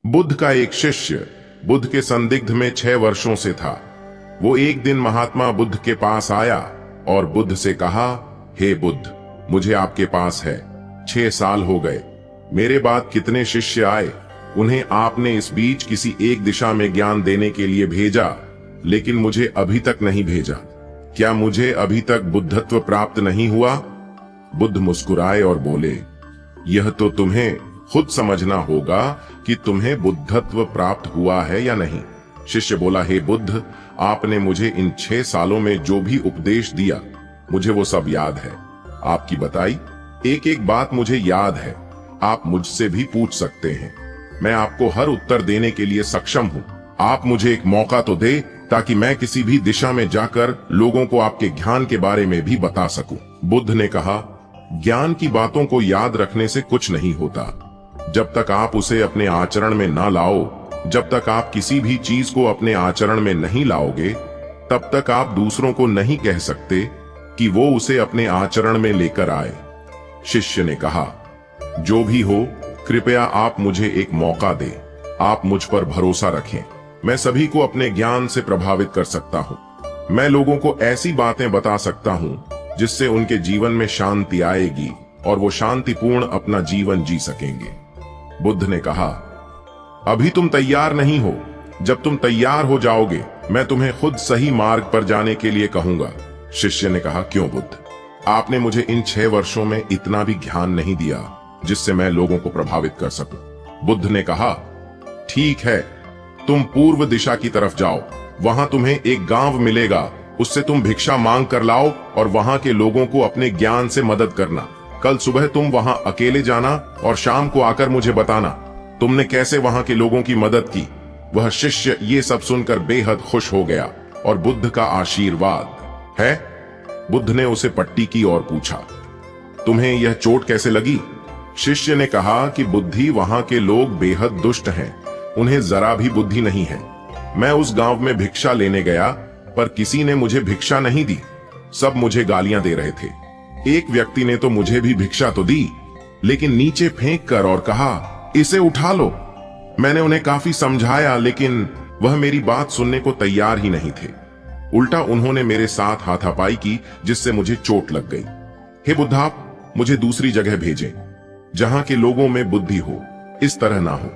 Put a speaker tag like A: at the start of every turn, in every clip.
A: बुद्ध का एक शिष्य बुद्ध के संदिग्ध में 6 वर्षों से था। वो एक दिन महात्मा बुद्ध के पास आया और बुद्ध से कहा, हे बुद्ध, मुझे आपके पास है 6 साल हो गए। मेरे बाद कितने शिष्य आए, उन्हें आपने इस बीच किसी एक दिशा में ज्ञान देने के लिए भेजा, लेकिन मुझे अभी तक नहीं भेजा। क्या मुझे अभी तक बुद्धत्व प्राप्त नहीं हुआ? बुद्ध मुस्कुराए और बोले, यह तो तुम्हें खुद समझना होगा कि तुम्हें बुद्धत्व प्राप्त हुआ है या नहीं। शिष्य बोला, हे बुद्ध, आपने मुझे इन 6 सालों में जो भी उपदेश दिया, मुझे वो सब याद है। आपकी बताई एक एक बात मुझे याद है। आप मुझसे भी पूछ सकते हैं, मैं आपको हर उत्तर देने के लिए सक्षम हूँ। आप मुझे एक मौका तो दे ताकि मैं किसी भी दिशा में जाकर लोगों को आपके ज्ञान के बारे में भी बता सकूं। बुद्ध ने कहा, ज्ञान की बातों को याद रखने से कुछ नहीं होता। जब तक आप उसे अपने आचरण में ना लाओ, जब तक आप किसी भी चीज को अपने आचरण में नहीं लाओगे, तब तक आप दूसरों को नहीं कह सकते कि वो उसे अपने आचरण में लेकर आए। शिष्य ने कहा, जो भी हो, कृपया आप मुझे एक मौका दें। आप मुझ पर भरोसा रखें। मैं सभी को अपने ज्ञान से प्रभावित कर सकता हूँ। मैं लोगों को ऐसी बातें बता सकता हूँ जिससे उनके जीवन में शांति आएगी और वो शांतिपूर्ण अपना जीवन जी सकेंगे। बुद्ध ने कहा, अभी तुम तैयार नहीं हो। जब तुम तैयार हो जाओगे, मैं तुम्हें खुद सही मार्ग पर जाने के लिए कहूंगा। शिष्य ने कहा, क्यों बुद्ध? आपने मुझे इन 6 वर्षों में इतना भी ज्ञान नहीं दिया जिससे मैं लोगों को प्रभावित कर सकूं। बुद्ध ने कहा, ठीक है, तुम पूर्व दिशा की तरफ जाओ। वहां तुम्हें एक गांव मिलेगा, उससे तुम भिक्षा मांग कर लाओ और वहां के लोगों को अपने ज्ञान से मदद करना। कल सुबह तुम वहां अकेले जाना और शाम को आकर मुझे बताना तुमने कैसे वहां के लोगों की मदद की। वह शिष्य ये सब सुनकर बेहद खुश हो गया और बुद्ध का आशीर्वाद है। बुद्ध ने उसे पट्टी की और पूछा, तुम्हें यह चोट कैसे लगी? शिष्य ने कहा कि बुद्धि वहां के लोग बेहद दुष्ट हैं, उन्हें जरा भी बुद्धि नहीं है। मैं उस गांव में भिक्षा लेने गया, पर किसी ने मुझे भिक्षा नहीं दी। सब मुझे गालियां दे रहे थे। एक व्यक्ति ने तो मुझे भी भिक्षा तो दी, लेकिन नीचे फेंक कर और कहा, इसे उठा लो। मैंने उन्हें काफी समझाया, लेकिन वह मेरी बात सुनने को तैयार ही नहीं थे। उल्टा उन्होंने मेरे साथ हाथापाई की, जिससे मुझे चोट लग गई। हे बुद्ध, आप मुझे दूसरी जगह भेजें जहां के लोगों में बुद्धि हो, इस तरह ना हो।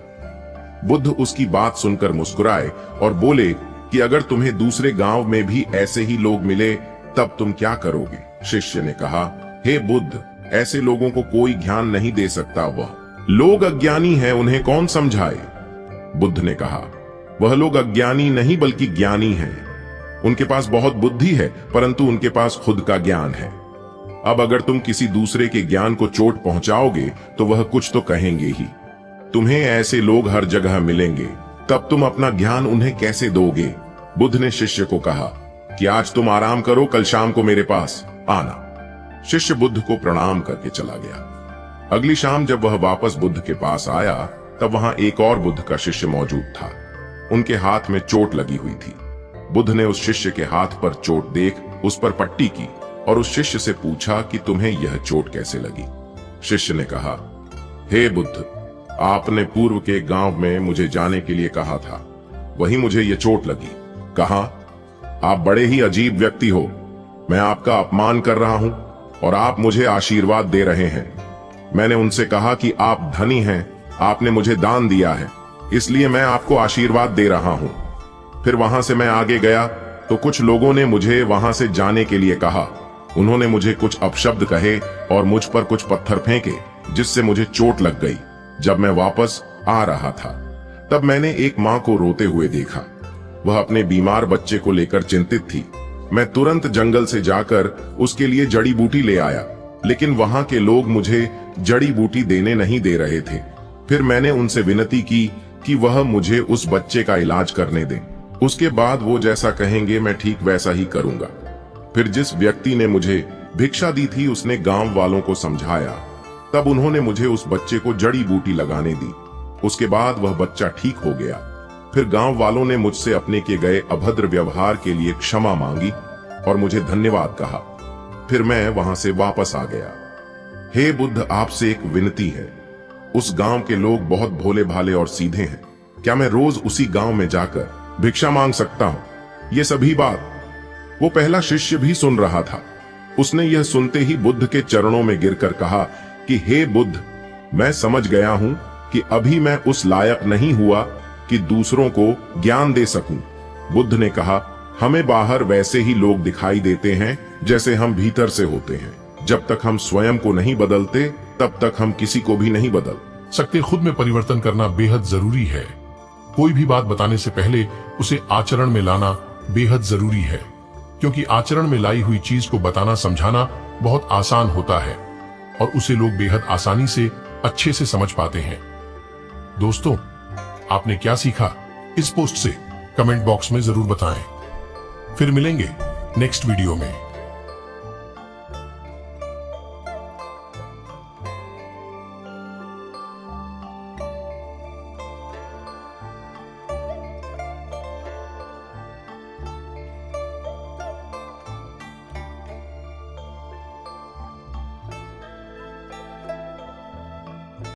A: बुद्ध उसकी बात सुनकर मुस्कुराए और बोले कि अगर तुम्हें दूसरे गांव में भी ऐसे ही लोग मिले, तब तुम क्या करोगे? शिष्य ने कहा, हे बुद्ध, ऐसे लोगों को कोई ज्ञान नहीं दे सकता। वह लोग अज्ञानी हैं, उन्हें कौन समझाए? बुद्ध ने कहा, वह लोग अज्ञानी नहीं बल्कि ज्ञानी हैं। उनके पास बहुत बुद्धि है, परंतु उनके पास खुद का ज्ञान है। अब अगर तुम किसी दूसरे के ज्ञान को चोट पहुंचाओगे तो वह कुछ तो कहेंगे ही। तुम्हें ऐसे लोग हर जगह मिलेंगे, तब तुम अपना ज्ञान उन्हें कैसे दोगे? बुद्ध ने शिष्य को कहा कि आज तुम आराम करो, कल शाम को मेरे पास आना। शिष्य बुद्ध को प्रणाम करके चला गया। अगली शाम जब वह वापस बुद्ध के पास आया, तब वहां एक और बुद्ध का शिष्य मौजूद था। उनके हाथ में चोट लगी हुई थी। बुद्ध ने उस शिष्य के हाथ पर चोट देख उस पर पट्टी की और उस शिष्य से पूछा कि तुम्हें यह चोट कैसे लगी? शिष्य ने कहा, हे बुद्ध, आपने पूर्व के गांव में मुझे जाने के लिए कहा था, वहीं मुझे यह चोट लगी। कहा, आप बड़े ही अजीब व्यक्ति हो। मैं आपका अपमान कर रहा हूं और आप मुझे आशीर्वाद दे रहे हैं। मैंने उनसे कहा कि आप धनी हैं, आपने मुझे दान दिया है, इसलिए मैं आपको आशीर्वाद दे रहा हूं। फिर वहां से मैं आगे गया तो कुछ लोगों ने मुझे वहां से जाने के लिए कहा। उन्होंने मुझे कुछ अपशब्द कहे और मुझ पर कुछ पत्थर फेंके, जिससे मुझे चोट लग गई। जब मैं वापस आ रहा था, तब मैंने एक माँ को रोते हुए देखा। वह अपने बीमार बच्चे को लेकर चिंतित थी। मैं तुरंत जंगल से जाकर उसके लिए जड़ी बूटी ले आया, लेकिन वहां के लोग मुझे जड़ी बूटी देने नहीं दे रहे थे। फिर मैंने उनसे विनती की कि वह मुझे उस बच्चे का इलाज करने दें। उसके बाद वो जैसा कहेंगे मैं ठीक वैसा ही करूंगा। फिर जिस व्यक्ति ने मुझे भिक्षा दी थी, उसने गांव वालों को समझाया। तब उन्होंने मुझे उस बच्चे को जड़ी बूटी लगाने दी। उसके बाद वह बच्चा ठीक हो गया। फिर गांव वालों ने मुझसे अपने किए गए अभद्र व्यवहार के लिए क्षमा मांगी और मुझे धन्यवाद कहा। फिर मैं वहां से वापस आ गया। हे बुद्ध, आपसे एक विनती है। उस गांव के लोग बहुत भोले भाले और सीधे हैं। क्या मैं रोज उसी गांव में जाकर भिक्षा मांग सकता हूं? ये सभी बात वो पहला शिष्य भी सुन रहा था। उसने यह सुनते ही बुद्ध के चरणों में गिरकर कहा कि हे बुद्ध, मैं समझ गया हूं कि अभी मैं उस लायक नहीं हुआ कि दूसरों को ज्ञान दे सकूं। बुद्ध ने कहा, हमें बाहर वैसे ही लोग दिखाई देते हैं जैसे हम भीतर से होते हैं। जब तक हम स्वयं को नहीं बदलते तब तक हम किसी को भी नहीं बदल
B: सकते। खुद में परिवर्तन करना बेहद जरूरी है। कोई भी बात बताने से पहले उसे आचरण में लाना बेहद जरूरी है, क्योंकि आचरण में लाई हुई चीज को बताना समझाना बहुत आसान होता है और उसे लोग बेहद आसानी से अच्छे से समझ पाते हैं। दोस्तों, आपने क्या सीखा इस पोस्ट से कमेंट बॉक्स में जरूर बताएं। फिर मिलेंगे नेक्स्ट वीडियो में।